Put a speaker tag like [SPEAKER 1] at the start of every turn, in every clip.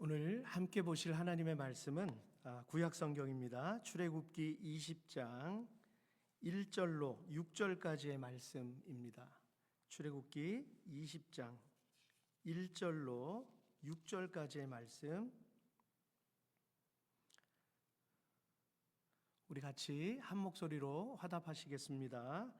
[SPEAKER 1] 오늘 함께 보실 하나님의 말씀은 구약 성경입니다. 출애굽기 20장 1절로 6절까지의 말씀입니다. 출애굽기 20장 1절로 6절까지의 말씀, 우리 같이 한 목소리로 화답하시겠습니다.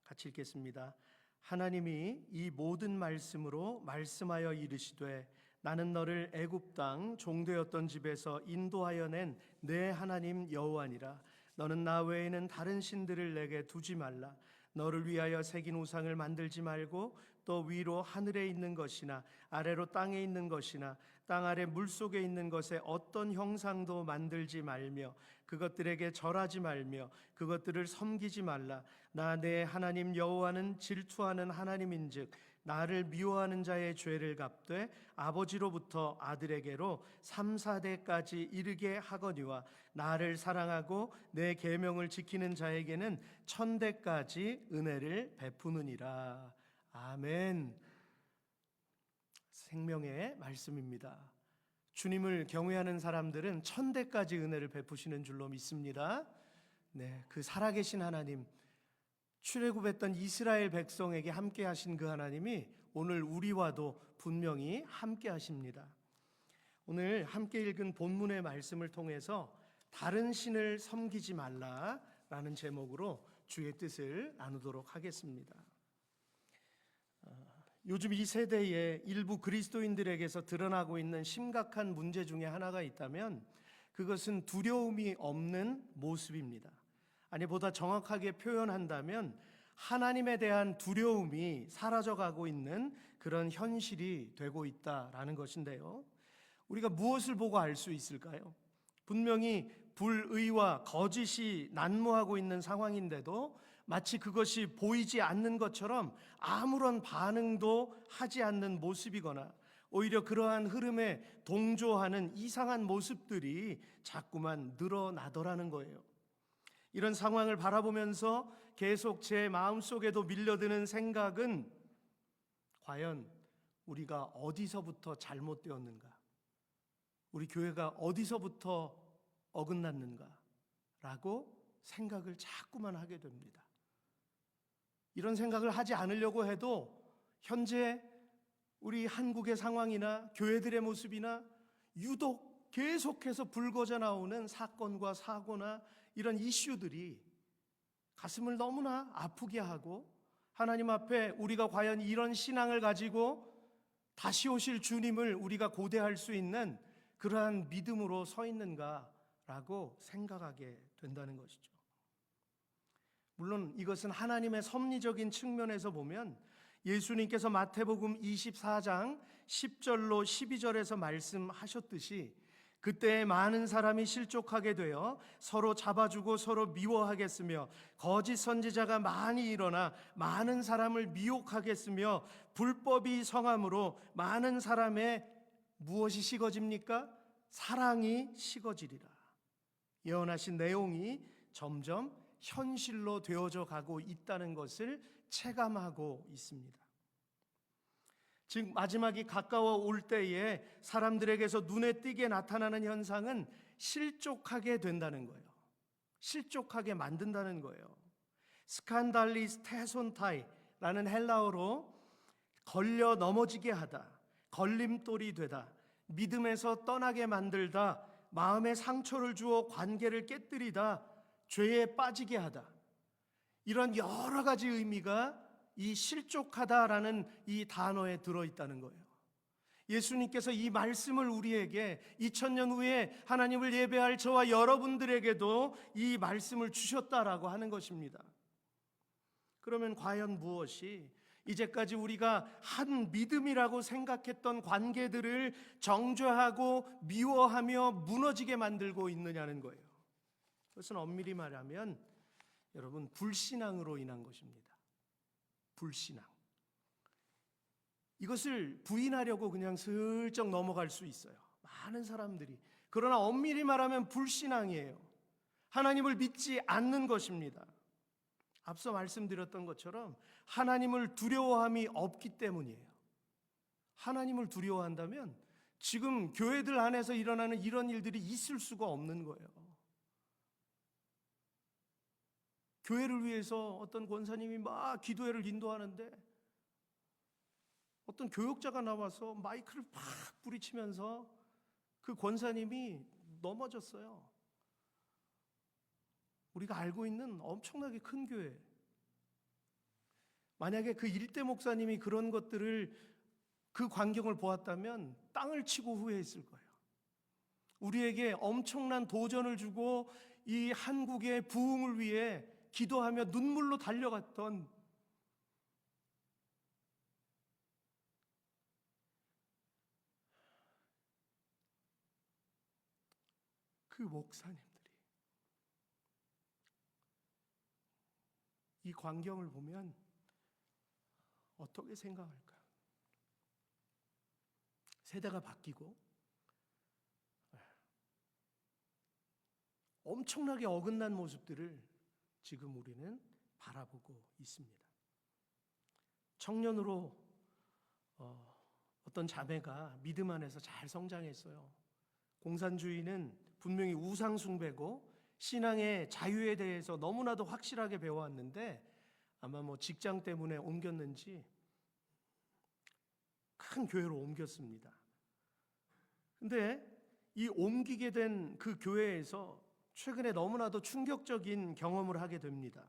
[SPEAKER 1] 같이 읽겠습니다. 하나님이 이 모든 말씀으로 말씀하여 이르시되 나는 너를 애굽 땅 종되었던 집에서 인도하여 낸 내 하나님 여호와니라. 너는 나 외에는 다른 신들을 내게 두지 말라. 너를 위하여 새긴 우상을 만들지 말고 또 위로 하늘에 있는 것이나 아래로 땅에 있는 것이나 땅 아래 물속에 있는 것에 어떤 형상도 만들지 말며 그것들에게 절하지 말며 그것들을 섬기지 말라. 나 내 하나님 여호와는 질투하는 하나님인즉 나를 미워하는 자의 죄를 갚되 아버지로부터 아들에게로 3, 4대까지 이르게 하거니와 나를 사랑하고 내 계명을 지키는 자에게는 1000대까지 은혜를 베푸느니라. 아멘. 생명의 말씀입니다. 주님을 경외하는 사람들은 1000대까지 은혜를 베푸시는 줄로 믿습니다. 네, 그 살아계신 하나님, 출애굽했던 이스라엘 백성에게 함께 하신 그 하나님이 오늘 우리와도 분명히 함께 하십니다. 오늘 함께 읽은 본문의 말씀을 통해서 다른 신을 섬기지 말라라는 제목으로 주의 뜻을 나누도록 하겠습니다. 요즘 이 세대의 일부 그리스도인들에게서 드러나고 있는 심각한 문제 중에 하나가 있다면 그것은 두려움이 없는 모습입니다. 아니, 보다 정확하게 표현한다면 하나님에 대한 두려움이 사라져가고 있는 그런 현실이 되고 있다라는 것인데요. 우리가 무엇을 보고 알 수 있을까요? 분명히 불의와 거짓이 난무하고 있는 상황인데도 마치 그것이 보이지 않는 것처럼 아무런 반응도 하지 않는 모습이거나 오히려 그러한 흐름에 동조하는 이상한 모습들이 자꾸만 늘어나더라는 거예요. 이런 상황을 바라보면서 계속 제 마음속에도 밀려드는 생각은 과연 우리가 어디서부터 잘못되었는가? 우리 교회가 어디서부터 어긋났는가? 라고 생각을 자꾸만 하게 됩니다. 이런 생각을 하지 않으려고 해도 현재 우리 한국의 상황이나 교회들의 모습이나 유독 계속해서 불거져 나오는 사건과 사고나 이런 이슈들이 가슴을 너무나 아프게 하고 하나님 앞에 우리가 과연 이런 신앙을 가지고 다시 오실 주님을 우리가 고대할 수 있는 그러한 믿음으로 서 있는가라고 생각하게 된다는 것이죠. 물론 이것은 하나님의 섭리적인 측면에서 보면 예수님께서 마태복음 24장 10절로 12절에서 말씀하셨듯이 그때 많은 사람이 실족하게 되어 서로 잡아주고 서로 미워하겠으며 거짓 선지자가 많이 일어나 많은 사람을 미혹하겠으며 불법이 성함으로 많은 사람의 무엇이 식어집니까? 사랑이 식어지리라. 예언하신 내용이 점점 현실로 되어져 가고 있다는 것을 체감하고 있습니다. 즉 마지막이 가까워 올 때에 사람들에게서 눈에 띄게 나타나는 현상은 실족하게 된다는 거예요. 실족하게 만든다는 거예요. 스칸달리스 테손타이라는 헬라어로 걸려 넘어지게 하다, 걸림돌이 되다, 믿음에서 떠나게 만들다, 마음에 상처를 주어 관계를 깨뜨리다, 죄에 빠지게 하다, 이런 여러 가지 의미가 이 실족하다라는 이 단어에 들어있다는 거예요. 예수님께서 이 말씀을 우리에게 2000년 후에 하나님을 예배할 저와 여러분들에게도 이 말씀을 주셨다라고 하는 것입니다. 그러면 과연 무엇이 이제까지 우리가 한 믿음이라고 생각했던 관계들을 정죄하고 미워하며 무너지게 만들고 있느냐는 거예요. 그것은 엄밀히 말하면 여러분 불신앙으로 인한 것입니다. 불신앙. 이것을 부인하려고 그냥 슬쩍 넘어갈 수 있어요. 많은 사람들이. 그러나 엄밀히 말하면 불신앙이에요. 하나님을 믿지 않는 것입니다. 앞서 말씀드렸던 것처럼 하나님을 두려워함이 없기 때문이에요. 하나님을 두려워한다면 지금 교회들 안에서 일어나는 이런 일들이 있을 수가 없는 거예요. 교회를 위해서 어떤 권사님이 막 기도회를 인도하는데 어떤 교역자가 나와서 마이크를 팍 부리치면서 그 권사님이 넘어졌어요. 우리가 알고 있는 엄청나게 큰 교회. 만약에 그 일대 목사님이 그런 것들을, 그 광경을 보았다면 땅을 치고 후회했을 거예요. 우리에게 엄청난 도전을 주고 이 한국의 부흥을 위해 기도하며 눈물로 달려갔던 그 목사님들이 이 광경을 보면 어떻게 생각할까요? 세대가 바뀌고 엄청나게 어긋난 모습들을 지금 우리는 바라보고 있습니다. 청년으로 어떤 자매가 믿음 안에서 잘 성장했어요. 공산주의는 분명히 우상 숭배고 신앙의 자유에 대해서 너무나도 확실하게 배워왔는데 아마 직장 때문에 옮겼는지 큰 교회로 옮겼습니다. 근데 이 옮기게 된 그 교회에서 최근에 너무나도 충격적인 경험을 하게 됩니다.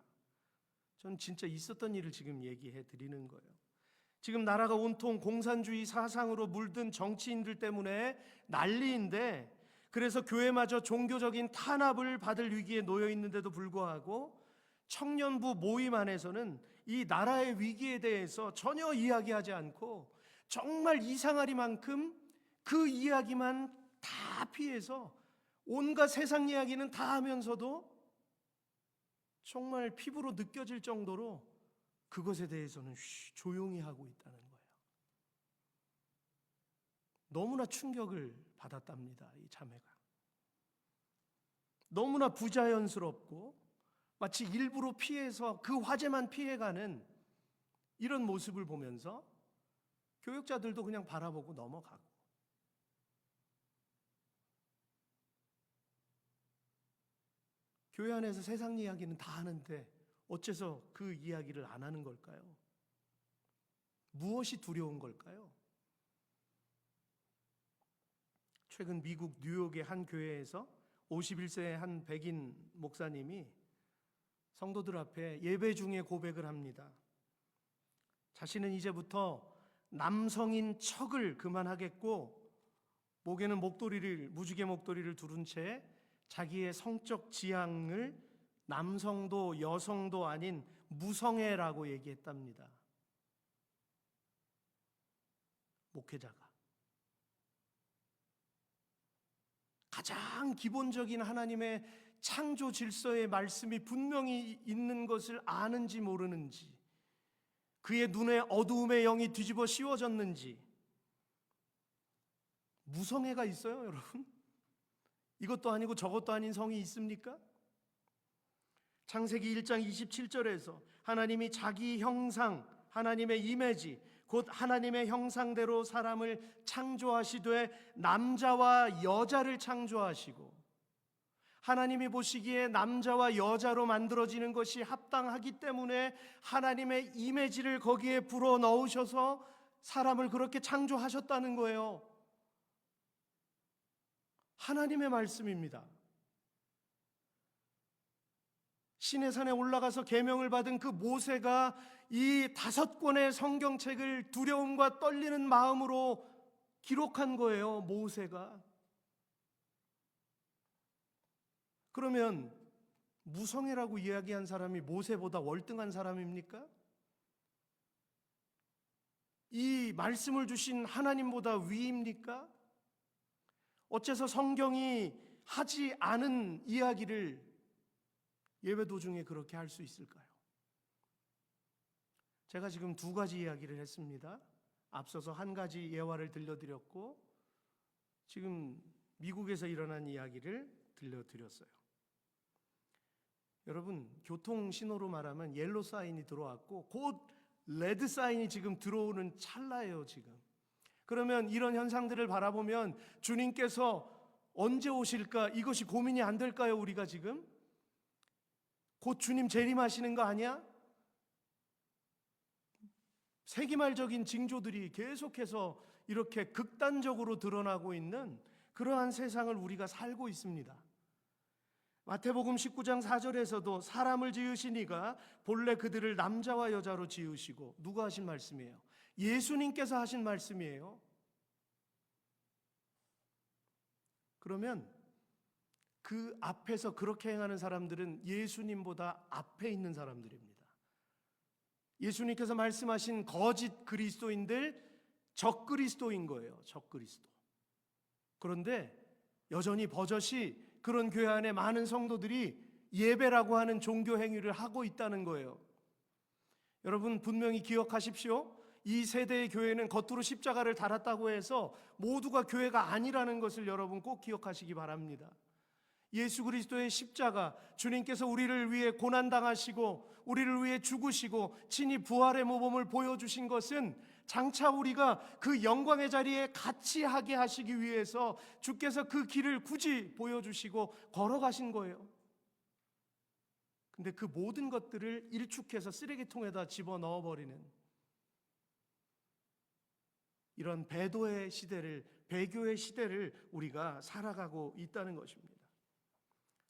[SPEAKER 1] 전 진짜 있었던 일을 지금 얘기해 드리는 거예요. 지금 나라가 온통 공산주의 사상으로 물든 정치인들 때문에 난리인데, 그래서 교회마저 종교적인 탄압을 받을 위기에 놓여 있는데도 불구하고 청년부 모임 안에서는 이 나라의 위기에 대해서 전혀 이야기하지 않고 정말 이상하리만큼 그 이야기만 다 피해서 온갖 세상 이야기는 다 하면서도 정말 피부로 느껴질 정도로 그것에 대해서는 조용히 하고 있다는 거예요. 너무나 충격을 받았답니다, 이 자매가. 너무나 부자연스럽고 마치 일부러 피해서 그 화제만 피해가는 이런 모습을 보면서 교역자들도 그냥 바라보고 넘어가고, 교회 안에서 세상 이야기는 다 하는데 어째서 그 이야기를 안 하는 걸까요? 무엇이 두려운 걸까요? 최근 미국 뉴욕의 한 교회에서 51세의 한 백인 목사님이 성도들 앞에 예배 중에 고백을 합니다. 자신은 이제부터 남성인 척을 그만하겠고 목에는 무지개 목도리를 두른 채 자기의 성적 지향을 남성도 여성도 아닌 무성애라고 얘기했답니다. 목회자가 가장 기본적인 하나님의 창조 질서의 말씀이 분명히 있는 것을 아는지 모르는지, 그의 눈에 어두움의 영이 뒤집어 씌워졌는지. 무성애가 있어요, 여러분? 이것도 아니고 저것도 아닌 성이 있습니까? 창세기 1장 27절에서 하나님이 자기 형상, 하나님의 이미지, 곧 하나님의 형상대로 사람을 창조하시되 남자와 여자를 창조하시고, 하나님이 보시기에 남자와 여자로 만들어지는 것이 합당하기 때문에 하나님의 이미지를 거기에 불어 넣으셔서 사람을 그렇게 창조하셨다는 거예요. 하나님의 말씀입니다. 시내산에 올라가서 계명을 받은 그 모세가 이 5권의 성경책을 두려움과 떨리는 마음으로 기록한 거예요, 모세가. 그러면 무성애라고 이야기한 사람이 모세보다 월등한 사람입니까? 이 말씀을 주신 하나님보다 위입니까? 어째서 성경이 하지 않은 이야기를 예배 도중에 그렇게 할 수 있을까요? 제가 지금 2가지 이야기를 했습니다. 앞서서 한 가지 예화를 들려드렸고 지금 미국에서 일어난 이야기를 들려드렸어요. 여러분, 교통 신호로 말하면 옐로 사인이 들어왔고 곧 레드 사인이 지금 들어오는 찰나예요. 지금 그러면 이런 현상들을 바라보면 주님께서 언제 오실까? 이것이 고민이 안 될까요? 우리가 지금 곧 주님 재림하시는 거 아니야? 세기말적인 징조들이 계속해서 이렇게 극단적으로 드러나고 있는 그러한 세상을 우리가 살고 있습니다. 마태복음 19장 4절에서도 사람을 지으신 이가 본래 그들을 남자와 여자로 지으시고, 누가 하신 말씀이에요? 예수님께서 하신 말씀이에요. 그러면 그 앞에서 그렇게 행하는 사람들은 예수님보다 앞에 있는 사람들입니다. 예수님께서 말씀하신 거짓 그리스도인들, 적그리스도인 거예요. 적그리스도. 그런데 여전히 버젓이 그런 교회 안에 많은 성도들이 예배라고 하는 종교 행위를 하고 있다는 거예요. 여러분 분명히 기억하십시오. 이 세대의 교회는 겉으로 십자가를 달았다고 해서 모두가 교회가 아니라는 것을 여러분 꼭 기억하시기 바랍니다. 예수 그리스도의 십자가, 주님께서 우리를 위해 고난당하시고 우리를 위해 죽으시고 친히 부활의 모범을 보여주신 것은 장차 우리가 그 영광의 자리에 같이 하게 하시기 위해서 주께서 그 길을 굳이 보여주시고 걸어가신 거예요. 근데 그 모든 것들을 일축해서 쓰레기통에다 집어넣어버리는 이런 배도의 시대를, 배교의 시대를 우리가 살아가고 있다는 것입니다.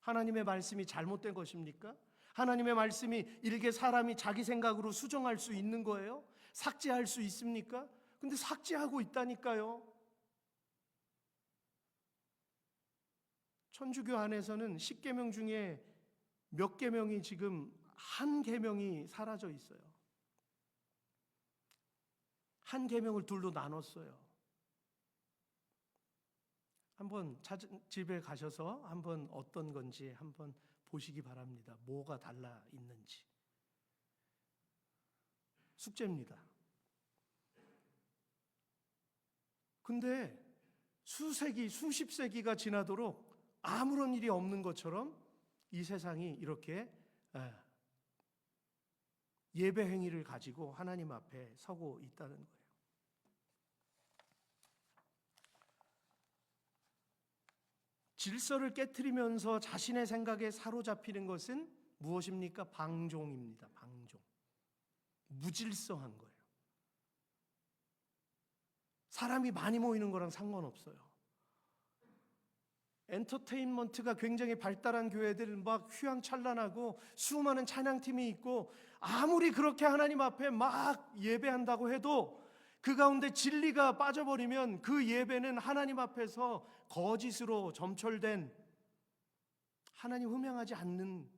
[SPEAKER 1] 하나님의 말씀이 잘못된 것입니까? 하나님의 말씀이 일개 사람이 자기 생각으로 수정할 수 있는 거예요? 삭제할 수 있습니까? 근데 삭제하고 있다니까요. 천주교 안에서는 10계명 중에 몇 계명이 지금 한 계명이 사라져 있어요. 한 계명을 둘로 나눴어요. 한번 집에 가셔서 한번 어떤 건지 한번 보시기 바랍니다. 뭐가 달라 있는지. 숙제입니다. 근데 수세기, 수십 세기가 지나도록 아무런 일이 없는 것처럼 이 세상이 이렇게 예배 행위를 가지고 하나님 앞에 서고 있다는 거예요. 질서를 깨트리면서 자신의 생각에 사로잡히는 것은 무엇입니까? 방종입니다. 방종. 무질서한 거예요. 사람이 많이 모이는 거랑 상관없어요. 엔터테인먼트가 굉장히 발달한 교회들 막 휘황찬란하고 수많은 찬양팀이 있고 아무리 그렇게 하나님 앞에 막 예배한다고 해도 그 가운데 진리가 빠져버리면 그 예배는 하나님 앞에서 거짓으로 점철된, 하나님 흠양하지 않는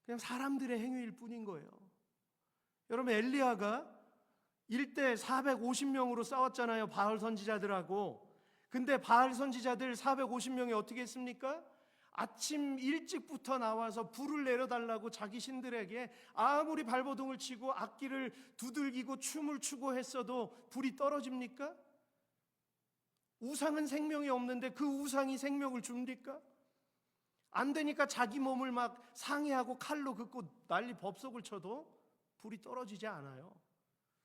[SPEAKER 1] 그냥 사람들의 행위일 뿐인 거예요. 여러분 엘리야가 일대 450명으로 싸웠잖아요. 바알 선지자들하고. 근데 바알 선지자들 450명이 어떻게 했습니까? 아침 일찍부터 나와서 불을 내려달라고 자기 신들에게 아무리 발버둥을 치고 악기를 두들기고 춤을 추고 했어도 불이 떨어집니까? 우상은 생명이 없는데 그 우상이 생명을 줍니까? 안 되니까 자기 몸을 막 상해하고 칼로 긋고 난리 법석을 쳐도 불이 떨어지지 않아요.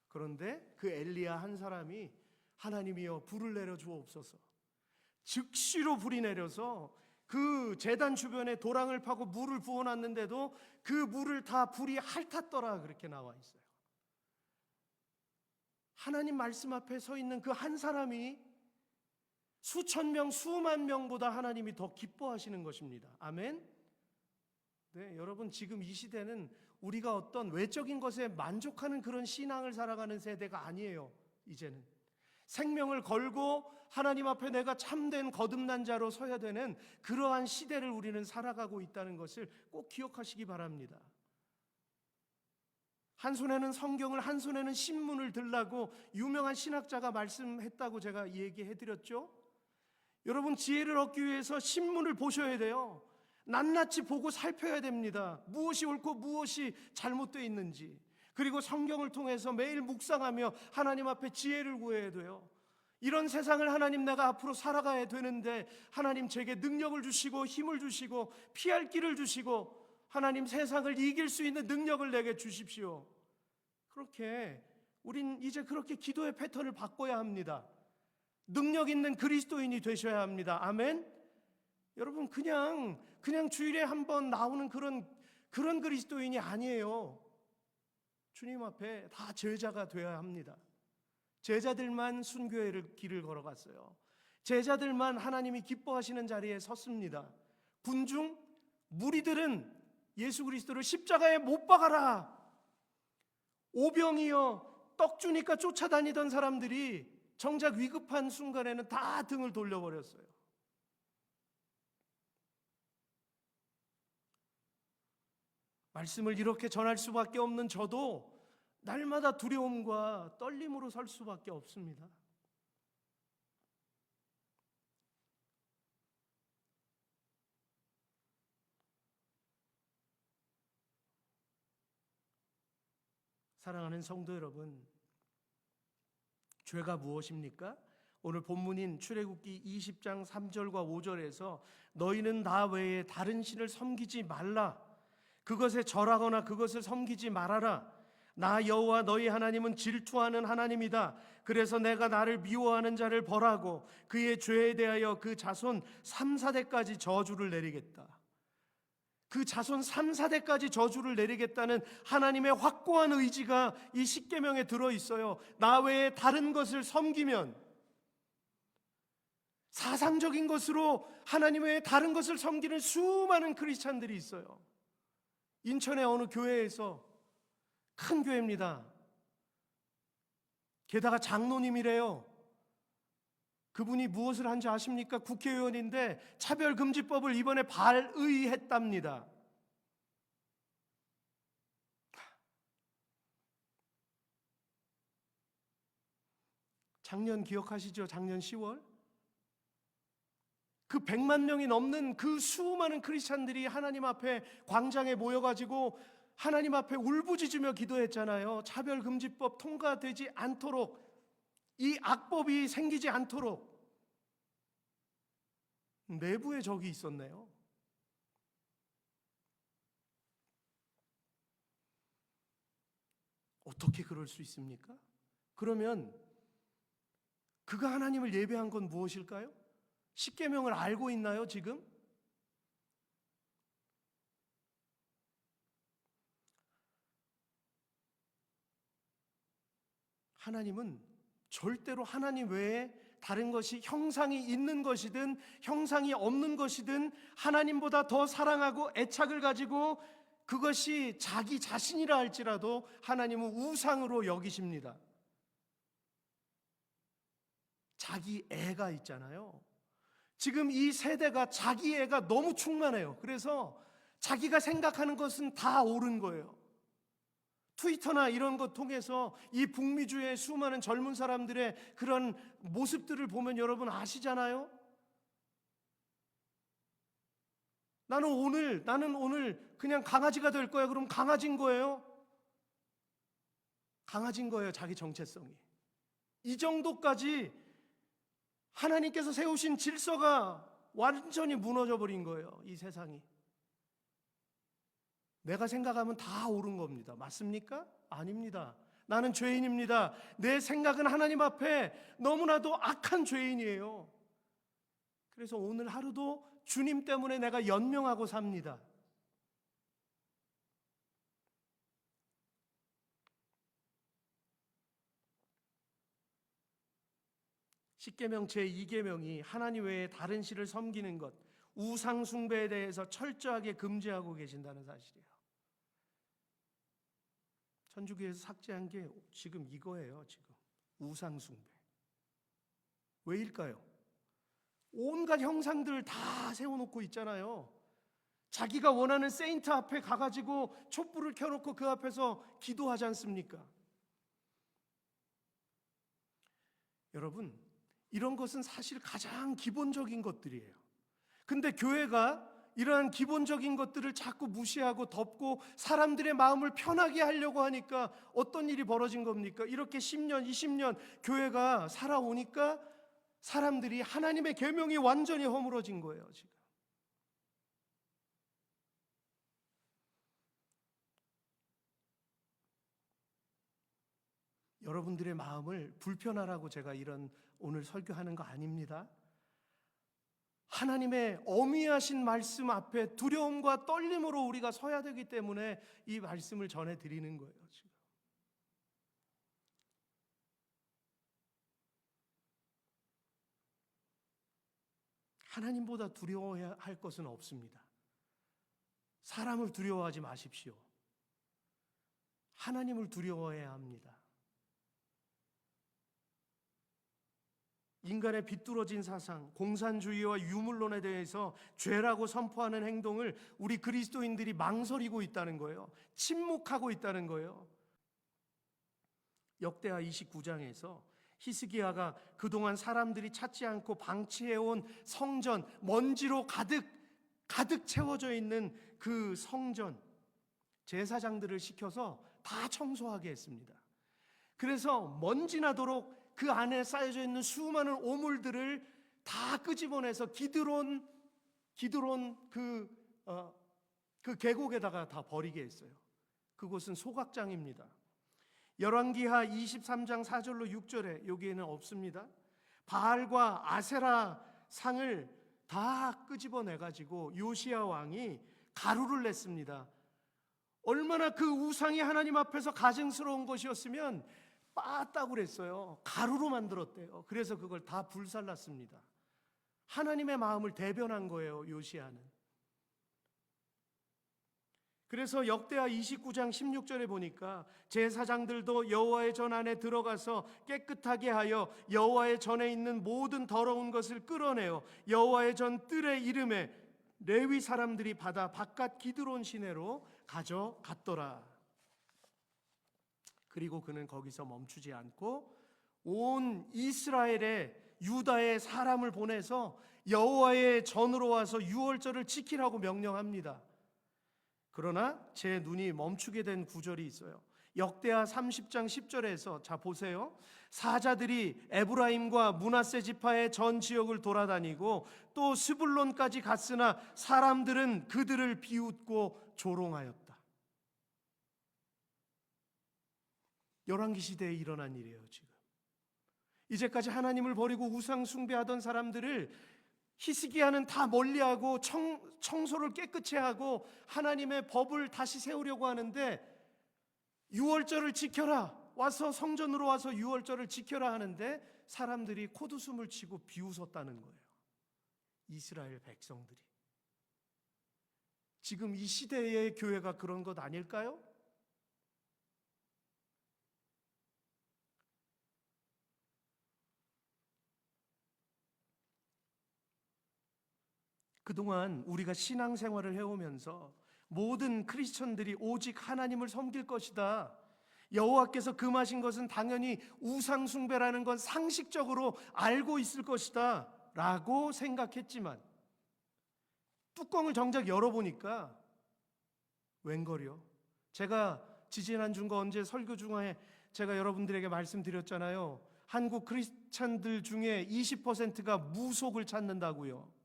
[SPEAKER 1] 그런데 그 엘리야 한 사람이 하나님이여 불을 내려 주옵소서. 즉시로 불이 내려서 그 제단 주변에 도랑을 파고 물을 부어놨는데도 그 물을 다 불이 핥았더라, 그렇게 나와 있어요. 하나님 말씀 앞에 서 있는 그 한 사람이 수천 명, 수만 명보다 하나님이 더 기뻐하시는 것입니다. 아멘. 네, 여러분 지금 이 시대는 우리가 어떤 외적인 것에 만족하는 그런 신앙을 살아가는 세대가 아니에요. 이제는 생명을 걸고 하나님 앞에 내가 참된 거듭난 자로 서야 되는 그러한 시대를 우리는 살아가고 있다는 것을 꼭 기억하시기 바랍니다. 한 손에는 성경을, 한 손에는 신문을 들라고 유명한 신학자가 말씀했다고 제가 얘기해드렸죠. 여러분 지혜를 얻기 위해서 신문을 보셔야 돼요. 낱낱이 보고 살펴야 됩니다. 무엇이 옳고 무엇이 잘못되어 있는지. 그리고 성경을 통해서 매일 묵상하며 하나님 앞에 지혜를 구해야 돼요. 이런 세상을 하나님 내가 앞으로 살아가야 되는데 하나님 제게 능력을 주시고 힘을 주시고 피할 길을 주시고 하나님 세상을 이길 수 있는 능력을 내게 주십시오. 그렇게 우린 이제 그렇게 기도의 패턴을 바꿔야 합니다. 능력 있는 그리스도인이 되셔야 합니다. 아멘. 여러분 그냥 주일에 한번 나오는 그런 그리스도인이 아니에요. 주님 앞에 다 제자가 되어야 합니다. 제자들만 순교의 길을 걸어갔어요. 제자들만 하나님이 기뻐하시는 자리에 섰습니다. 군중 무리들은 예수 그리스도를 십자가에 못 박아라, 오병이어 떡 주니까 쫓아다니던 사람들이 정작 위급한 순간에는 다 등을 돌려버렸어요. 말씀을 이렇게 전할 수밖에 없는 저도 날마다 두려움과 떨림으로 설 수밖에 없습니다. 사랑하는 성도 여러분, 죄가 무엇입니까? 오늘 본문인 출애굽기 20장 3절과 5절에서 너희는 나 외에 다른 신을 섬기지 말라, 그것에 절하거나 그것을 섬기지 말아라, 나 여호와 너희 하나님은 질투하는 하나님이다. 그래서 내가 나를 미워하는 자를 벌하고 그의 죄에 대하여 그 자손 3, 4대까지 저주를 내리겠다. 그 자손 3, 4대까지 저주를 내리겠다는 하나님의 확고한 의지가 이 십계명에 들어있어요. 나 외에 다른 것을 섬기면, 사상적인 것으로 하나님 외에 다른 것을 섬기는 수많은 크리스찬들이 있어요. 인천의 어느 교회에서, 큰 교회입니다. 게다가 장로님이래요. 그분이 무엇을 한지 아십니까? 국회의원인데 차별금지법을 이번에 발의했답니다. 작년 기억하시죠? 작년 10월 그 100만 명이 넘는 그 수많은 크리스찬들이 하나님 앞에 광장에 모여가지고 하나님 앞에 울부짖으며 기도했잖아요. 차별금지법 통과되지 않도록, 이 악법이 생기지 않도록. 내부에 적이 있었네요. 어떻게 그럴 수 있습니까? 그러면 그가 하나님을 예배한 건 무엇일까요? 십계명을 알고 있나요, 지금? 하나님은 절대로 하나님 외에 다른 것이 형상이 있는 것이든 형상이 없는 것이든 하나님보다 더 사랑하고 애착을 가지고 그것이 자기 자신이라 할지라도 하나님은 우상으로 여기십니다. 자기 애가 있잖아요. 지금 이 세대가 자기 애가 너무 충만해요. 그래서 자기가 생각하는 것은 다 옳은 거예요. 트위터나 이런 것 통해서 이 북미주의 수많은 젊은 사람들의 그런 모습들을 보면 여러분 아시잖아요. 나는 오늘 그냥 강아지가 될 거야. 그럼 강아지인 거예요. 강아지인 거예요, 자기 정체성이. 이 정도까지 하나님께서 세우신 질서가 완전히 무너져 버린 거예요, 이 세상이. 내가 생각하면 다 옳은 겁니다. 맞습니까? 아닙니다. 나는 죄인입니다. 내 생각은 하나님 앞에 너무나도 악한 죄인이에요. 그래서 오늘 하루도 주님 때문에 내가 연명하고 삽니다. 십계명 제2계명이 하나님 외에 다른 신을 섬기는 것, 우상 숭배에 대해서 철저하게 금지하고 계신다는 사실이에요. 천주교에서 삭제한 게 지금 이거예요. 지금 우상 숭배. 왜일까요? 온갖 형상들 다 세워놓고 있잖아요. 자기가 원하는 세인트 앞에 가가지고 촛불을 켜놓고 그 앞에서 기도하지 않습니까? 여러분, 이런 것은 사실 가장 기본적인 것들이에요. 근데 교회가 이러한 기본적인 것들을 자꾸 무시하고 덮고 사람들의 마음을 편하게 하려고 하니까 어떤 일이 벌어진 겁니까? 이렇게 10년, 20년 교회가 살아오니까 사람들이 하나님의 계명이 완전히 허물어진 거예요, 지금. 여러분들의 마음을 불편하라고 제가 이런 오늘 설교하는 거 아닙니다. 하나님의 어미하신 말씀 앞에 두려움과 떨림으로 우리가 서야 되기 때문에 이 말씀을 전해드리는 거예요. 지금. 하나님보다 두려워해야 할 것은 없습니다. 사람을 두려워하지 마십시오. 하나님을 두려워해야 합니다. 인간의 비뚤어진 사상, 공산주의와 유물론에 대해서 죄라고 선포하는 행동을 우리 그리스도인들이 망설이고 있다는 거예요. 침묵하고 있다는 거예요. 역대하 29장에서 히스기야가 그동안 사람들이 찾지 않고 방치해온 성전, 먼지로 가득 채워져 있는 그 성전, 제사장들을 시켜서 다 청소하게 했습니다. 그래서 먼지 나도록 그 안에 쌓여져 있는 수많은 오물들을 다 끄집어내서 기드론 그 계곡에다가 다 버리게 했어요. 그곳은 소각장입니다. 열왕기하 23장 4절로 6절에 여기에는 없습니다. 바알과 아세라 상을 다 끄집어내가지고 요시야 왕이 가루를 냈습니다. 얼마나 그 우상이 하나님 앞에서 가증스러운 것이었으면 빠따고 그랬어요. 가루로 만들었대요. 그래서 그걸 다 불살랐습니다. 하나님의 마음을 대변한 거예요, 요시야는. 그래서 역대하 29장 16절에 보니까 제사장들도 여호와의 전 안에 들어가서 깨끗하게 하여 여호와의 전에 있는 모든 더러운 것을 끌어내어 여호와의 전 뜰의 이름에 레위 사람들이 받아 바깥 기드론 시내로 가져갔더라. 그리고 그는 거기서 멈추지 않고 온 이스라엘에 유다의 사람을 보내서 여호와의 전으로 와서 유월절을 지키라고 명령합니다. 그러나 제 눈이 멈추게 된 구절이 있어요. 역대하 30장 10절에서 자 보세요. 사자들이 에브라임과 므낫세 지파의 전 지역을 돌아다니고 또 스불론까지 갔으나 사람들은 그들을 비웃고 조롱하였다. 열왕기 시대에 일어난 일이에요. 지금 이제까지 하나님을 버리고 우상 숭배하던 사람들을 히스기야는 다 멀리하고 청소를 깨끗이 하고 하나님의 법을 다시 세우려고 하는데 유월절을 지켜라, 와서 성전으로 와서 유월절을 지켜라 하는데 사람들이 콧웃음을 치고 비웃었다는 거예요. 이스라엘 백성들이. 지금 이 시대의 교회가 그런 것 아닐까요? 그동안 우리가 신앙생활을 해오면서 모든 크리스천들이 오직 하나님을 섬길 것이다, 여호와께서 금하신 것은 당연히 우상 숭배라는 건 상식적으로 알고 있을 것이다 라고 생각했지만 뚜껑을 정작 열어보니까 웬걸요? 제가 지지난주인가 언제 설교 중에 제가 여러분들에게 말씀드렸잖아요. 한국 크리스찬들 중에 20%가 무속을 찾는다고요.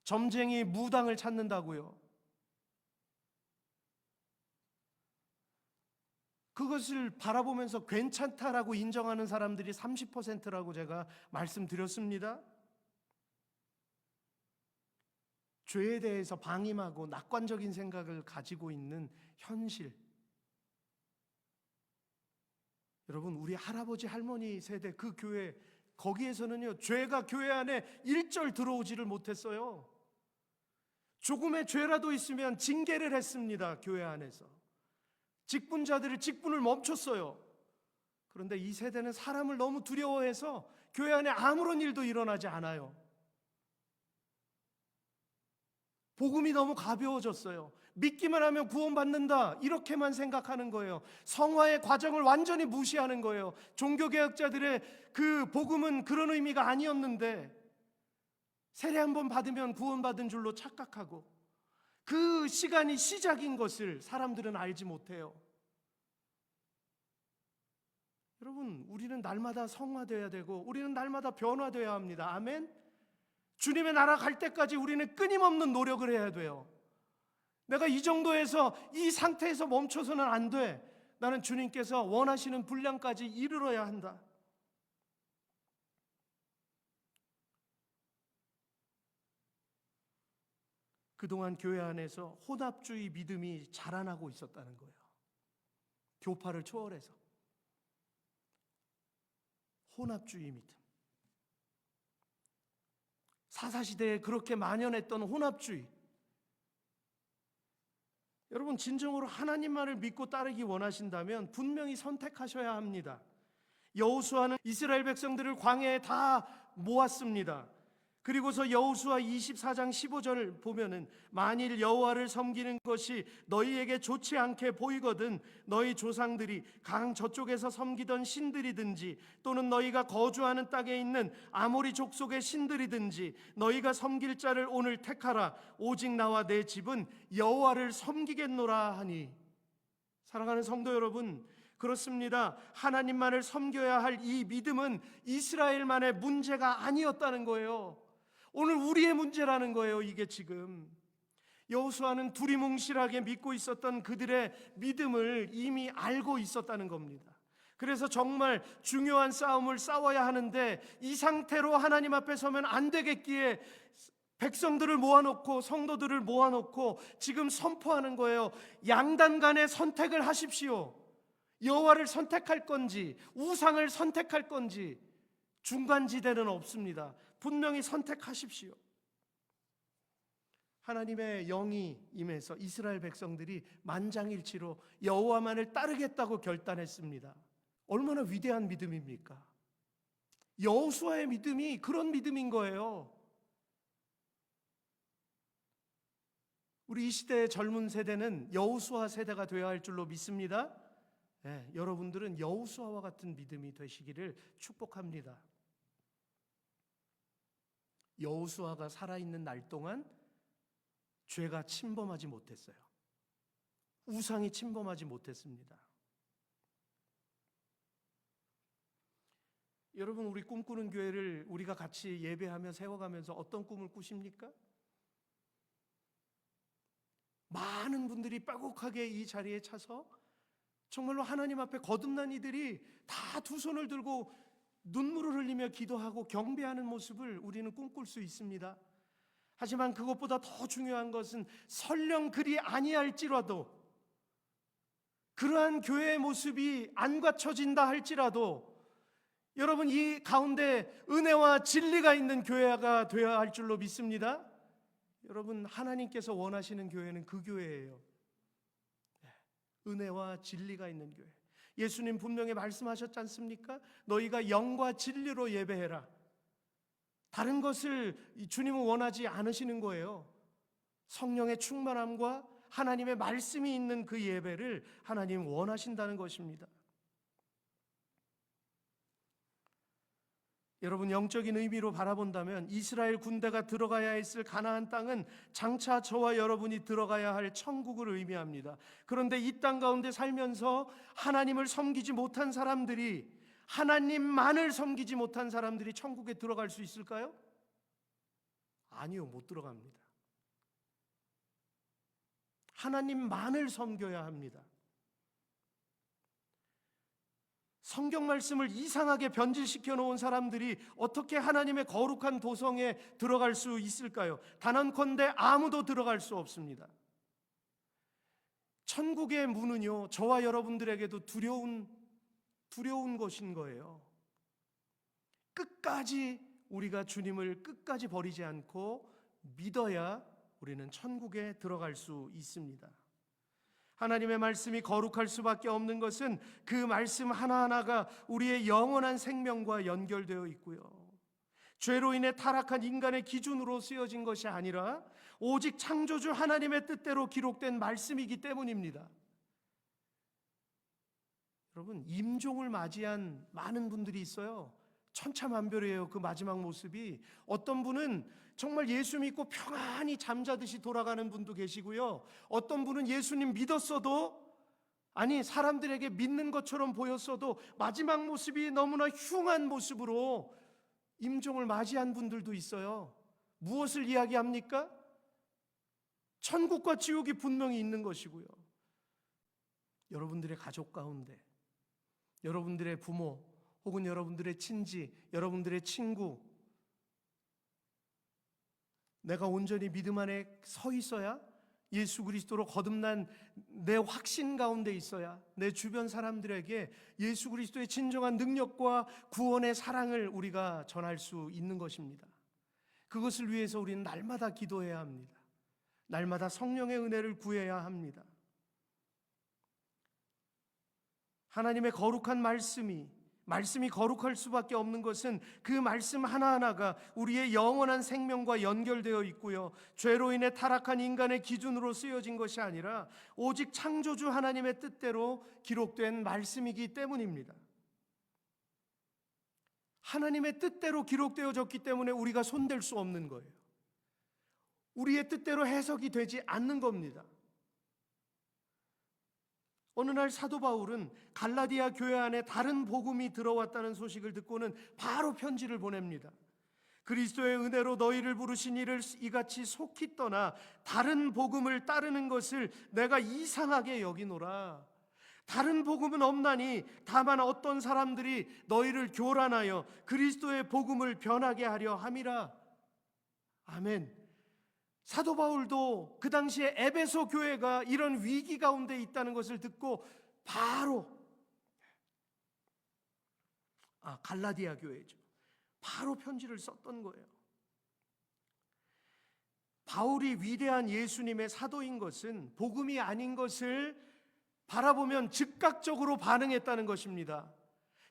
[SPEAKER 1] 점쟁이 무당을 찾는다고요. 그것을 바라보면서 괜찮다라고 인정하는 사람들이 30%라고 제가 말씀드렸습니다. 죄에 대해서 방임하고 낙관적인 생각을 가지고 있는 현실. 여러분, 우리 할아버지 할머니 세대 그 교회, 거기에서는요 죄가 교회 안에 일절 들어오지를 못했어요. 조금의 죄라도 있으면 징계를 했습니다. 교회 안에서 직분자들의 직분을 멈췄어요. 그런데 이 세대는 사람을 너무 두려워해서 교회 안에 아무런 일도 일어나지 않아요. 복음이 너무 가벼워졌어요. 믿기만 하면 구원받는다, 이렇게만 생각하는 거예요. 성화의 과정을 완전히 무시하는 거예요. 종교개혁자들의 그 복음은 그런 의미가 아니었는데 세례 한번 받으면 구원받은 줄로 착각하고 그 시간이 시작인 것을 사람들은 알지 못해요. 여러분, 우리는 날마다 성화되어야 되고 우리는 날마다 변화되어야 합니다. 아멘. 주님의 나라 갈 때까지 우리는 끊임없는 노력을 해야 돼요. 내가 이 정도에서 이 상태에서 멈춰서는 안 돼. 나는 주님께서 원하시는 분량까지 이르러야 한다. 그동안 교회 안에서 혼합주의 믿음이 자라나고 있었다는 거예요. 교파를 초월해서 혼합주의 믿음. 사사시대에 그렇게 만연했던 혼합주의. 여러분, 진정으로 하나님만을 믿고 따르기 원하신다면 분명히 선택하셔야 합니다. 여호수아는 이스라엘 백성들을 광야에 다 모았습니다. 그리고서 여호수아 24장 15절을 보면은 만일 여호와를 섬기는 것이 너희에게 좋지 않게 보이거든 너희 조상들이 강 저쪽에서 섬기던 신들이든지 또는 너희가 거주하는 땅에 있는 아모리 족속의 신들이든지 너희가 섬길 자를 오늘 택하라. 오직 나와 내 집은 여호와를 섬기겠노라 하니. 사랑하는 성도 여러분, 그렇습니다. 하나님만을 섬겨야 할 이 믿음은 이스라엘만의 문제가 아니었다는 거예요. 오늘 우리의 문제라는 거예요. 이게 지금 여호수아는 두리뭉실하게 믿고 있었던 그들의 믿음을 이미 알고 있었다는 겁니다. 그래서 정말 중요한 싸움을 싸워야 하는데 이 상태로 하나님 앞에 서면 안 되겠기에 백성들을 모아놓고 성도들을 모아놓고 지금 선포하는 거예요. 양단 간의 선택을 하십시오. 여호와를 선택할 건지 우상을 선택할 건지 중간지대는 없습니다. 분명히 선택하십시오. 하나님의 영이 임해서 이스라엘 백성들이 만장일치로 여호와만을 따르겠다고 결단했습니다. 얼마나 위대한 믿음입니까? 여호수아의 믿음이 그런 믿음인 거예요. 우리 이 시대의 젊은 세대는 여호수아 세대가 되어야 할 줄로 믿습니다. 네, 여러분들은 여호수아와 같은 믿음이 되시기를 축복합니다. 여호수아가 살아있는 날 동안 죄가 침범하지 못했어요. 우상이 침범하지 못했습니다. 여러분, 우리 꿈꾸는 교회를 우리가 같이 예배하며 세워가면서 어떤 꿈을 꾸십니까? 많은 분들이 빠국하게 이 자리에 차서 정말로 하나님 앞에 거듭난 이들이 다 두 손을 들고 눈물을 흘리며 기도하고 경배하는 모습을 우리는 꿈꿀 수 있습니다. 하지만 그것보다 더 중요한 것은 설령 그리 아니할지라도, 그러한 교회의 모습이 안 갖춰진다 할지라도 여러분, 이 가운데 은혜와 진리가 있는 교회가 되어야 할 줄로 믿습니다. 여러분, 하나님께서 원하시는 교회는 그 교회예요. 은혜와 진리가 있는 교회. 예수님 분명히 말씀하셨지 않습니까? 너희가 영과 진리로 예배해라. 다른 것을 주님은 원하지 않으시는 거예요. 성령의 충만함과 하나님의 말씀이 있는 그 예배를 하나님 원하신다는 것입니다. 여러분, 영적인 의미로 바라본다면 이스라엘 군대가 들어가야 했을 가나안 땅은 장차 저와 여러분이 들어가야 할 천국을 의미합니다. 그런데 이 땅 가운데 살면서 하나님을 섬기지 못한 사람들이, 하나님만을 섬기지 못한 사람들이 천국에 들어갈 수 있을까요? 아니요, 못 들어갑니다. 하나님만을 섬겨야 합니다. 성경 말씀을 이상하게 변질시켜 놓은 사람들이 어떻게 하나님의 거룩한 도성에 들어갈 수 있을까요? 단언컨대 아무도 들어갈 수 없습니다. 천국의 문은요, 저와 여러분들에게도 두려운 것인 거예요. 끝까지 우리가 주님을 끝까지 버리지 않고 믿어야 우리는 천국에 들어갈 수 있습니다. 하나님의 말씀이 거룩할 수밖에 없는 것은 그 말씀 하나하나가 우리의 영원한 생명과 연결되어 있고요, 죄로 인해 타락한 인간의 기준으로 쓰여진 것이 아니라 오직 창조주 하나님의 뜻대로 기록된 말씀이기 때문입니다. 여러분, 임종을 맞이한 많은 분들이 있어요. 천차만별이에요. 그 마지막 모습이. 어떤 분은 정말 예수 믿고 평안히 잠자듯이 돌아가는 분도 계시고요, 어떤 분은 예수님 믿었어도, 아니 사람들에게 믿는 것처럼 보였어도 마지막 모습이 너무나 흉한 모습으로 임종을 맞이한 분들도 있어요. 무엇을 이야기합니까? 천국과 지옥이 분명히 있는 것이고요, 여러분들의 가족 가운데, 여러분들의 부모 혹은 여러분들의 친지, 여러분들의 친구, 내가 온전히 믿음 안에 서 있어야, 예수 그리스도로 거듭난 내 확신 가운데 있어야 내 주변 사람들에게 예수 그리스도의 진정한 능력과 구원의 사랑을 우리가 전할 수 있는 것입니다. 그것을 위해서 우리는 날마다 기도해야 합니다. 날마다 성령의 은혜를 구해야 합니다. 하나님의 거룩한 말씀이 거룩할 수밖에 없는 것은 그 말씀 하나하나가 우리의 영원한 생명과 연결되어 있고요, 죄로 인해 타락한 인간의 기준으로 쓰여진 것이 아니라 오직 창조주 하나님의 뜻대로 기록된 말씀이기 때문입니다. 하나님의 뜻대로 기록되어졌기 때문에 우리가 손댈 수 없는 거예요. 우리의 뜻대로 해석이 되지 않는 겁니다. 어느 날 사도 바울은 갈라디아 교회 안에 다른 복음이 들어왔다는 소식을 듣고는 바로 편지를 보냅니다. 그리스도의 은혜로 너희를 부르신 이를 이같이 속히 떠나 다른 복음을 따르는 것을 내가 이상하게 여기노라. 다른 복음은 없나니 다만 어떤 사람들이 너희를 교란하여 그리스도의 복음을 변하게 하려 함이라. 아멘. 사도 바울도 그 당시에 에베소 교회가 이런 위기 가운데 있다는 것을 듣고 바로 갈라디아 교회죠. 바로 편지를 썼던 거예요. 바울이 위대한 예수님의 사도인 것은 복음이 아닌 것을 바라보면 즉각적으로 반응했다는 것입니다.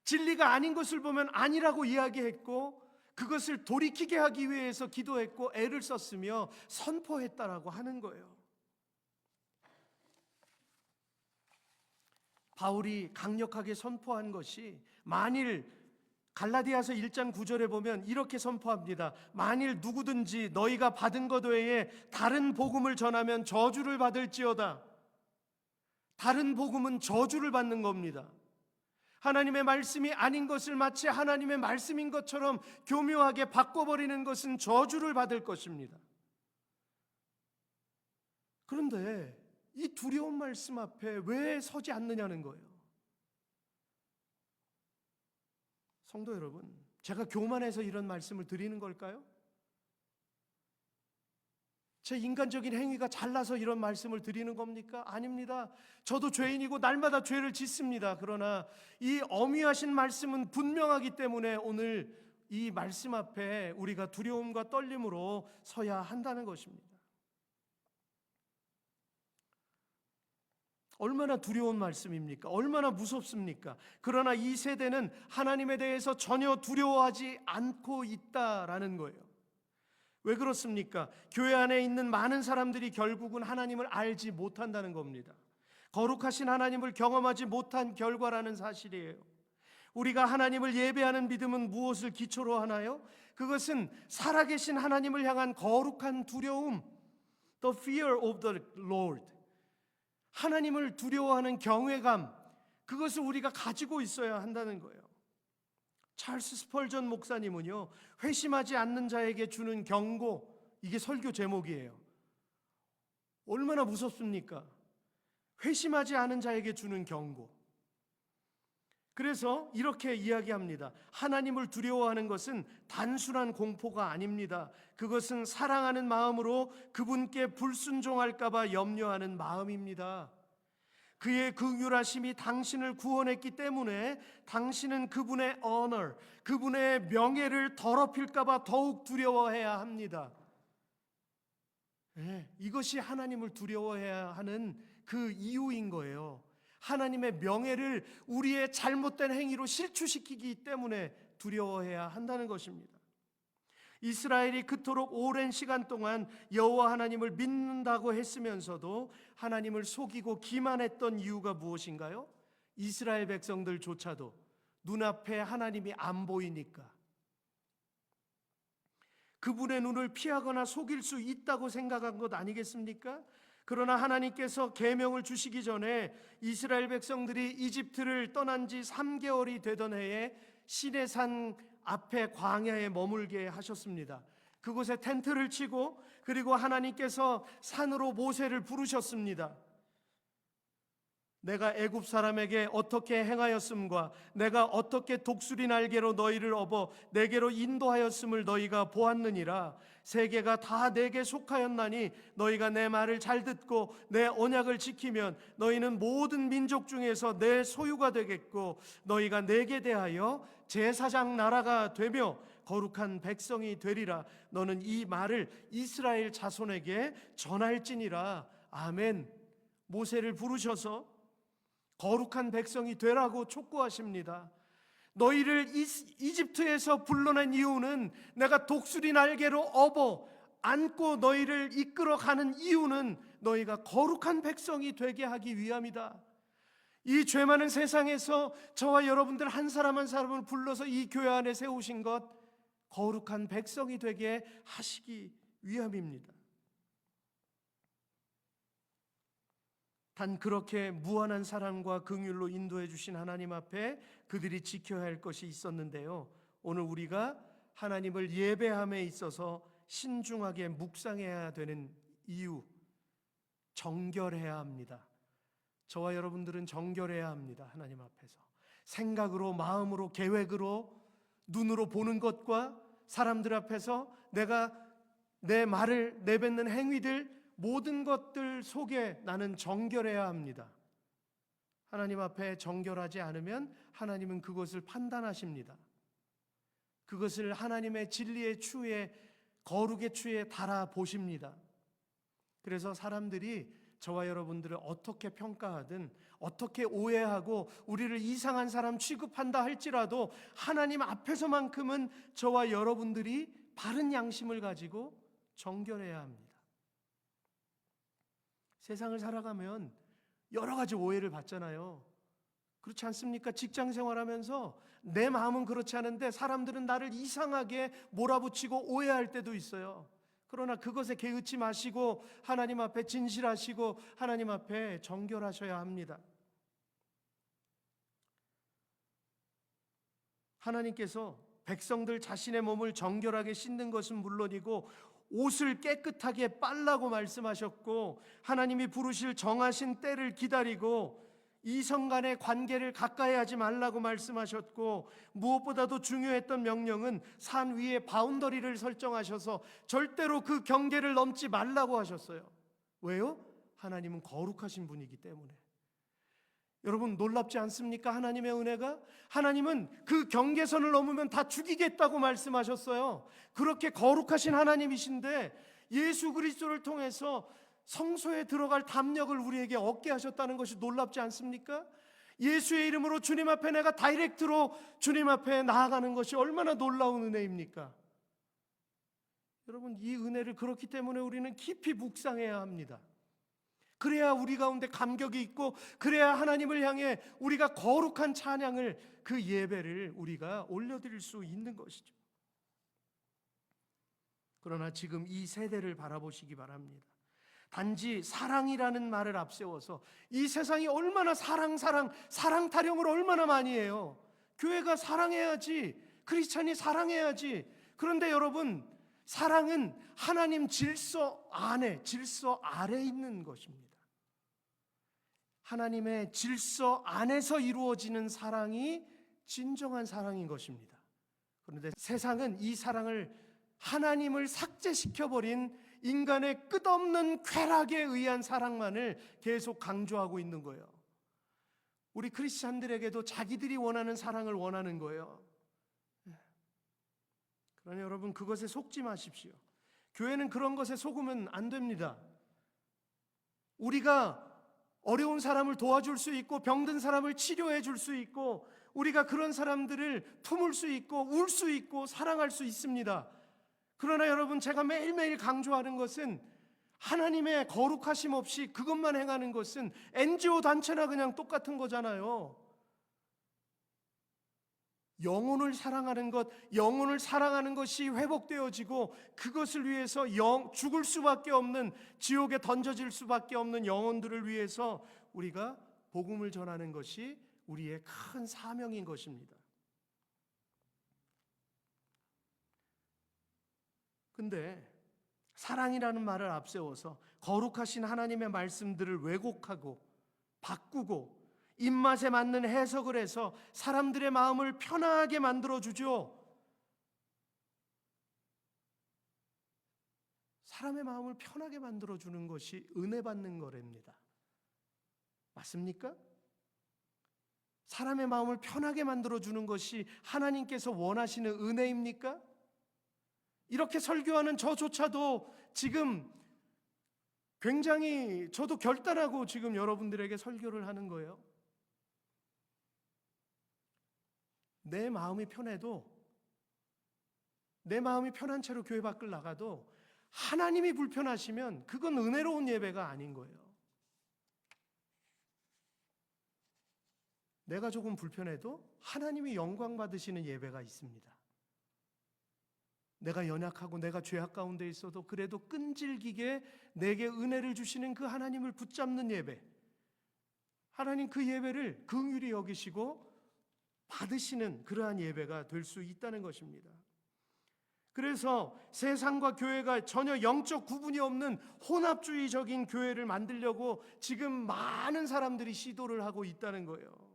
[SPEAKER 1] 진리가 아닌 것을 보면 아니라고 이야기했고 그것을 돌이키게 하기 위해서 기도했고 애를 썼으며 선포했다라고 하는 거예요. 바울이 강력하게 선포한 것이, 만일 갈라디아서 1장 9절에 보면 이렇게 선포합니다. 만일 누구든지 너희가 받은 것 외에 다른 복음을 전하면 저주를 받을지어다. 다른 복음은 저주를 받는 겁니다. 하나님의 말씀이 아닌 것을 마치 하나님의 말씀인 것처럼 교묘하게 바꿔버리는 것은 저주를 받을 것입니다. 그런데 이 두려운 말씀 앞에 왜 서지 않느냐는 거예요. 성도 여러분, 제가 교만해서 이런 말씀을 드리는 걸까요? 제 인간적인 행위가 잘나서 이런 말씀을 드리는 겁니까? 아닙니다. 저도 죄인이고 날마다 죄를 짓습니다. 그러나 이 엄위하신 말씀은 분명하기 때문에 오늘 이 말씀 앞에 우리가 두려움과 떨림으로 서야 한다는 것입니다. 얼마나 두려운 말씀입니까? 얼마나 무섭습니까? 그러나 이 세대는 하나님에 대해서 전혀 두려워하지 않고 있다라는 거예요. 왜 그렇습니까? 교회 안에 있는 많은 사람들이 결국은 하나님을 알지 못한다는 겁니다. 거룩하신 하나님을 경험하지 못한 결과라는 사실이에요. 우리가 하나님을 예배하는 믿음은 무엇을 기초로 하나요? 그것은 살아계신 하나님을 향한 거룩한 두려움, the fear of the Lord, 하나님을 두려워하는 경외감, 그것을 우리가 가지고 있어야 한다는 거예요. 찰스 스펄전 목사님은요, 회심하지 않는 자에게 주는 경고, 이게 설교 제목이에요. 얼마나 무섭습니까? 회심하지 않은 자에게 주는 경고. 그래서 이렇게 이야기합니다. 하나님을 두려워하는 것은 단순한 공포가 아닙니다. 그것은 사랑하는 마음으로 그분께 불순종할까 봐 염려하는 마음입니다. 그의 긍휼하심이 당신을 구원했기 때문에 당신은 그분의 honor, 그분의 명예를 더럽힐까 봐 더욱 두려워해야 합니다. 네, 이것이 하나님을 두려워해야 하는 그 이유인 거예요. 하나님의 명예를 우리의 잘못된 행위로 실추시키기 때문에 두려워해야 한다는 것입니다. 이스라엘이 그토록 오랜 시간 동안 여호와 하나님을 믿는다고 했으면서도 하나님을 속이고 기만했던 이유가 무엇인가요? 이스라엘 백성들조차도 눈앞에 하나님이 안 보이니까, 그분의 눈을 피하거나 속일 수 있다고 생각한 것 아니겠습니까? 그러나 하나님께서 계명을 주시기 전에 이스라엘 백성들이 이집트를 떠난 지 3개월이 되던 해에 시내산 앞에 광야에 머물게 하셨습니다. 그곳에 텐트를 치고, 그리고 하나님께서 산으로 모세를 부르셨습니다. 내가 애굽 사람에게 어떻게 행하였음과 내가 어떻게 독수리 날개로 너희를 업어 내게로 인도하였음을 너희가 보았느니라. 세계가 다 내게 속하였나니 너희가 내 말을 잘 듣고 내 언약을 지키면 너희는 모든 민족 중에서 내 소유가 되겠고 너희가 내게 대하여 제사장 나라가 되며 거룩한 백성이 되리라. 너는 이 말을 이스라엘 자손에게 전할지니라. 아멘. 모세를 부르셔서 거룩한 백성이 되라고 촉구하십니다. 너희를 이집트에서 불러낸 이유는, 내가 독수리 날개로 업어 안고 너희를 이끌어가는 이유는 너희가 거룩한 백성이 되게 하기 위함이다. 이 죄 많은 세상에서 저와 여러분들 한 사람 한 사람을 불러서 이 교회 안에 세우신 것, 거룩한 백성이 되게 하시기 위함입니다. 단 그렇게 무한한 사랑과 긍휼로 인도해 주신 하나님 앞에 그들이 지켜야 할 것이 있었는데요, 오늘 우리가 하나님을 예배함에 있어서 신중하게 묵상해야 되는 이유, 정결해야 합니다. 저와 여러분들은 정결해야 합니다. 하나님 앞에서 생각으로, 마음으로, 계획으로, 눈으로 보는 것과 사람들 앞에서 내가 내 말을 내뱉는 행위들, 모든 것들 속에 나는 정결해야 합니다. 하나님 앞에 정결하지 않으면 하나님은 그것을 판단하십니다. 그것을 하나님의 진리의 추에, 거룩의 추에 달아 보십니다. 그래서 사람들이 저와 여러분들을 어떻게 평가하든, 어떻게 오해하고 우리를 이상한 사람 취급한다 할지라도 하나님 앞에서만큼은 저와 여러분들이 바른 양심을 가지고 정결해야 합니다. 세상을 살아가면 여러 가지 오해를 받잖아요. 그렇지 않습니까? 직장 생활하면서 내 마음은 그렇지 않은데 사람들은 나를 이상하게 몰아붙이고 오해할 때도 있어요. 그러나 그것에 개의치 마시고 하나님 앞에 진실하시고 하나님 앞에 정결하셔야 합니다. 하나님께서 백성들 자신의 몸을 정결하게 씻는 것은 물론이고 옷을 깨끗하게 빨라고 말씀하셨고, 하나님이 부르실 정하신 때를 기다리고 이성 간의 관계를 가까이 하지 말라고 말씀하셨고, 무엇보다도 중요했던 명령은 산 위에 바운더리를 설정하셔서 절대로 그 경계를 넘지 말라고 하셨어요. 왜요? 하나님은 거룩하신 분이기 때문에. 여러분 놀랍지 않습니까? 하나님의 은혜가, 하나님은 그 경계선을 넘으면 다 죽이겠다고 말씀하셨어요. 그렇게 거룩하신 하나님이신데 예수 그리스도를 통해서 성소에 들어갈 담력을 우리에게 얻게 하셨다는 것이 놀랍지 않습니까? 예수의 이름으로 주님 앞에 내가 다이렉트로 주님 앞에 나아가는 것이 얼마나 놀라운 은혜입니까? 여러분, 이 은혜를 그렇기 때문에 우리는 깊이 묵상해야 합니다. 그래야 우리 가운데 감격이 있고, 그래야 하나님을 향해 우리가 거룩한 찬양을, 그 예배를 우리가 올려드릴 수 있는 것이죠. 그러나 지금 이 세대를 바라보시기 바랍니다. 단지 사랑이라는 말을 앞세워서 이 세상이 얼마나 사랑 타령을 얼마나 많이 해요. 교회가 사랑해야지, 크리스찬이 사랑해야지. 그런데 여러분, 사랑은 하나님 질서 안에, 질서 아래에 있는 것입니다. 하나님의 질서 안에서 이루어지는 사랑이 진정한 사랑인 것입니다. 그런데 세상은 이 사랑을, 하나님을 삭제시켜버린 인간의 끝없는 쾌락에 의한 사랑만을 계속 강조하고 있는 거예요. 우리 크리스찬들에게도 자기들이 원하는 사랑을 원하는 거예요. 그러나 여러분, 그것에 속지 마십시오. 교회는 그런 것에 속으면 안 됩니다. 우리가 어려운 사람을 도와줄 수 있고, 병든 사람을 치료해 줄 수 있고, 우리가 그런 사람들을 품을 수 있고, 울 수 있고, 사랑할 수 있습니다. 그러나 여러분, 제가 매일매일 강조하는 것은 하나님의 거룩하심 없이 그것만 행하는 것은 NGO 단체나 그냥 똑같은 거잖아요. 영혼을 사랑하는 것, 영혼을 사랑하는 것이 회복되어지고 그것을 위해서 죽을 수밖에 없는, 지옥에 던져질 수밖에 없는 영혼들을 위해서 우리가 복음을 전하는 것이 우리의 큰 사명인 것입니다. 근데 사랑이라는 말을 앞세워서 거룩하신 하나님의 말씀들을 왜곡하고 바꾸고 입맛에 맞는 해석을 해서 사람들의 마음을 편하게 만들어주죠. 사람의 마음을 편하게 만들어주는 것이 은혜 받는 거랍니다. 맞습니까? 사람의 마음을 편하게 만들어주는 것이 하나님께서 원하시는 은혜입니까? 이렇게 설교하는 저조차도 지금 굉장히 저도 결단하고 지금 여러분들에게 설교를 하는 거예요. 내 마음이 편해도, 내 마음이 편한 채로 교회 밖을 나가도 하나님이 불편하시면 그건 은혜로운 예배가 아닌 거예요. 내가 조금 불편해도 하나님이 영광 받으시는 예배가 있습니다. 내가 연약하고 내가 죄악 가운데 있어도 그래도 끈질기게 내게 은혜를 주시는 그 하나님을 붙잡는 예배, 하나님 그 예배를 긍휼히 여기시고 받으시는 그러한 예배가 될 수 있다는 것입니다. 그래서 세상과 교회가 전혀 영적 구분이 없는 혼합주의적인 교회를 만들려고 지금 많은 사람들이 시도를 하고 있다는 거예요.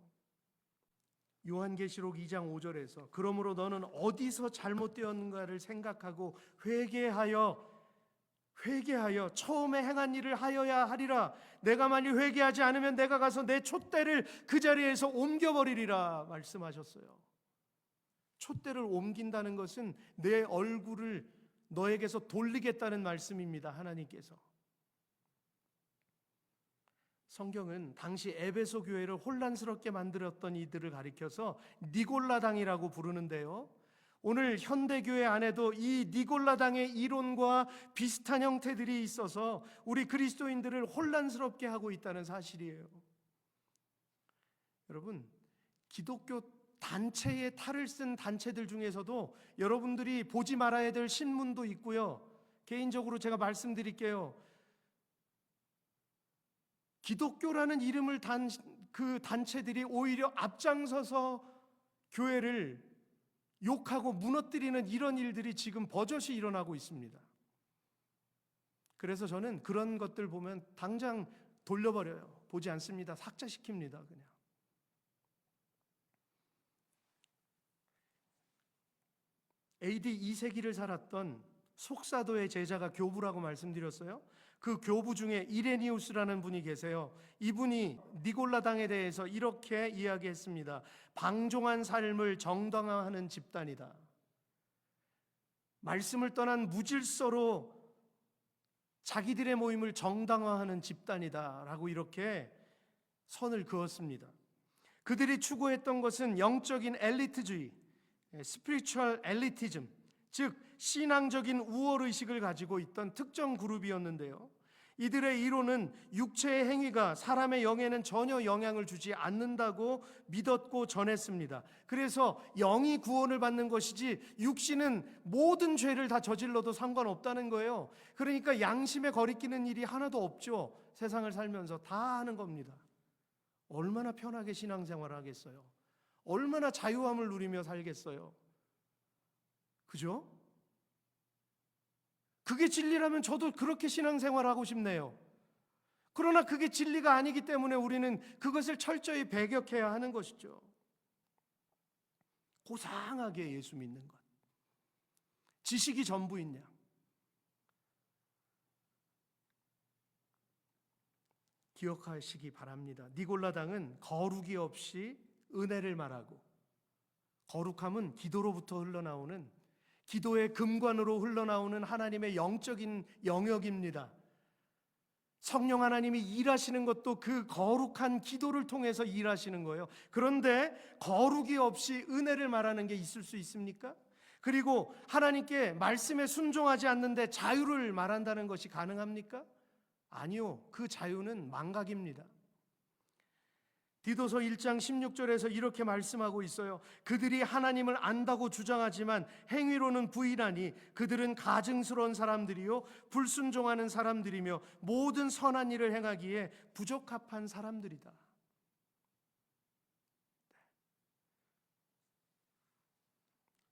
[SPEAKER 1] 요한계시록 2장 5절에서 그러므로 너는 어디서 잘못되었는가를 생각하고 회개하여 처음에 행한 일을 하여야 하리라. 내가 만일 회개하지 않으면 내가 가서 내 촛대를 그 자리에서 옮겨버리리라 말씀하셨어요. 촛대를 옮긴다는 것은 내 얼굴을 너에게서 돌리겠다는 말씀입니다. 하나님께서. 성경은 당시 에베소 교회를 혼란스럽게 만들었던 이들을 가리켜서 니골라당이라고 부르는데요, 오늘 현대교회 안에도 이 니골라당의 이론과 비슷한 형태들이 있어서 우리 그리스도인들을 혼란스럽게 하고 있다는 사실이에요. 여러분, 기독교 단체의 탈을 쓴 단체들 중에서도 여러분들이 보지 말아야 될 신문도 있고요, 개인적으로 제가 말씀드릴게요. 기독교라는 이름을 단 그 단체들이 오히려 앞장서서 교회를 욕하고 무너뜨리는 이런 일들이 지금 버젓이 일어나고 있습니다. 그래서 저는 그런 것들 보면 당장 돌려버려요. 보지 않습니다. 삭제시킵니다. 그냥. AD 2세기를 살았던 속사도의 제자가 교부라고 말씀드렸어요. 그 교부 중에 이레니우스라는 분이 계세요. 이분이 니골라당에 대해서 이렇게 이야기했습니다. 방종한 삶을 정당화하는 집단이다. 말씀을 떠난 무질서로 자기들의 모임을 정당화하는 집단이다 라고 이렇게 선을 그었습니다. 그들이 추구했던 것은 영적인 엘리트주의, 스피리추얼 엘리티즘, 즉 신앙적인 우월의식을 가지고 있던 특정 그룹이었는데요, 이들의 이론은 육체의 행위가 사람의 영에는 전혀 영향을 주지 않는다고 믿었고 전했습니다. 그래서 영이 구원을 받는 것이지 육신은 모든 죄를 다 저질러도 상관없다는 거예요. 그러니까 양심에 거리끼는 일이 하나도 없죠. 세상을 살면서 다 하는 겁니다. 얼마나 편하게 신앙생활을 하겠어요? 얼마나 자유함을 누리며 살겠어요? 그죠? 그게 진리라면 저도 그렇게 신앙생활하고 싶네요. 그러나 그게 진리가 아니기 때문에 우리는 그것을 철저히 배격해야 하는 것이죠. 고상하게 예수 믿는 것, 지식이 전부인 양. 기억하시기 바랍니다. 니골라당은 거룩이 없이 은혜를 말하고, 거룩함은 기도로부터 흘러나오는, 기도의 금관으로 흘러나오는 하나님의 영적인 영역입니다. 성령 하나님이 일하시는 것도 그 거룩한 기도를 통해서 일하시는 거예요. 그런데 거룩이 없이 은혜를 말하는 게 있을 수 있습니까? 그리고 하나님께 말씀에 순종하지 않는데 자유를 말한다는 것이 가능합니까? 아니요. 그 자유는 망각입니다. 디도서 1장 16절에서 이렇게 말씀하고 있어요. 그들이 하나님을 안다고 주장하지만 행위로는 부인하니 그들은 가증스러운 사람들이요 불순종하는 사람들이며 모든 선한 일을 행하기에 부적합한 사람들이다.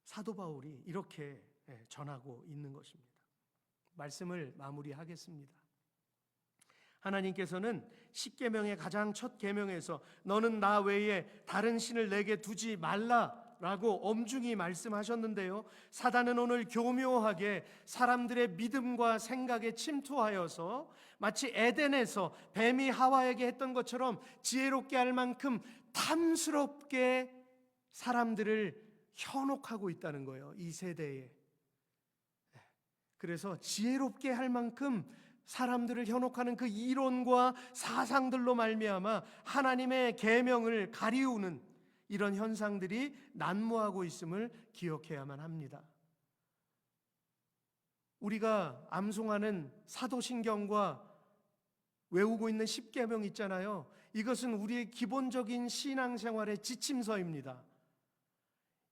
[SPEAKER 1] 사도 바울이 이렇게 전하고 있는 것입니다. 말씀을 마무리하겠습니다. 하나님께서는 십계명의 가장 첫 계명에서 너는 나 외에 다른 신을 내게 두지 말라라고 엄중히 말씀하셨는데요. 사단은 오늘 교묘하게 사람들의 믿음과 생각에 침투하여서 마치 에덴에서 뱀이 하와에게 했던 것처럼 지혜롭게 할 만큼 탐스럽게 사람들을 현혹하고 있다는 거예요. 이 세대에. 그래서 지혜롭게 할 만큼 사람들을 현혹하는 그 이론과 사상들로 말미암아 하나님의 계명을 가리우는 이런 현상들이 난무하고 있음을 기억해야만 합니다. 우리가 암송하는 사도신경과 외우고 있는 십계명 있잖아요. 이것은 우리의 기본적인 신앙생활의 지침서입니다.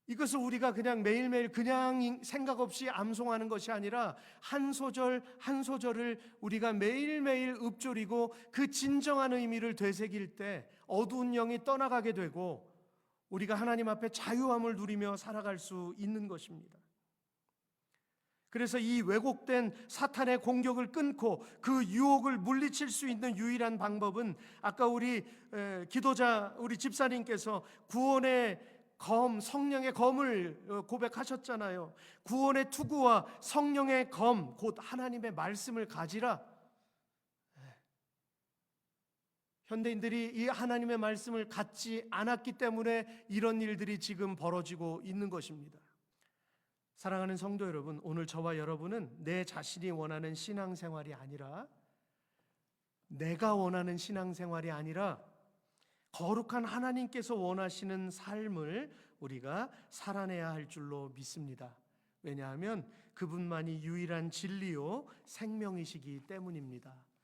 [SPEAKER 1] 이것을 우리가 그냥 매일매일 그냥 생각 없이 암송하는 것이 아니라 한 소절 한 소절을 우리가 매일매일 읊조리고 그 진정한 의미를 되새길 때 어두운 영이 떠나가게 되고 우리가 하나님 앞에 자유함을 누리며 살아갈 수 있는 것입니다. 그래서 이 왜곡된 사탄의 공격을 끊고 그 유혹을 물리칠 수 있는 유일한 방법은 아까 우리 기도자 우리 집사님께서 구원의 검, 성령의 검을 고백하셨잖아요. 구원의 투구와 성령의 검, 곧 하나님의 말씀을 가지라. 현대인들이 이 하나님의 말씀을 갖지 않았기 때문에 이런 일들이 지금 벌어지고 있는 것입니다. 사랑하는 성도 여러분, 오늘 저와 여러분은 내 자신이 원하는 신앙생활이 아니라 내가 원하는 신앙생활이 아니라 거룩한 하나님께서 원하시는 삶을 우리가 살아내야 할 줄로 믿습니다. 왜냐하면 그분만이 유일한 진리요 생명이시기 때문입니다.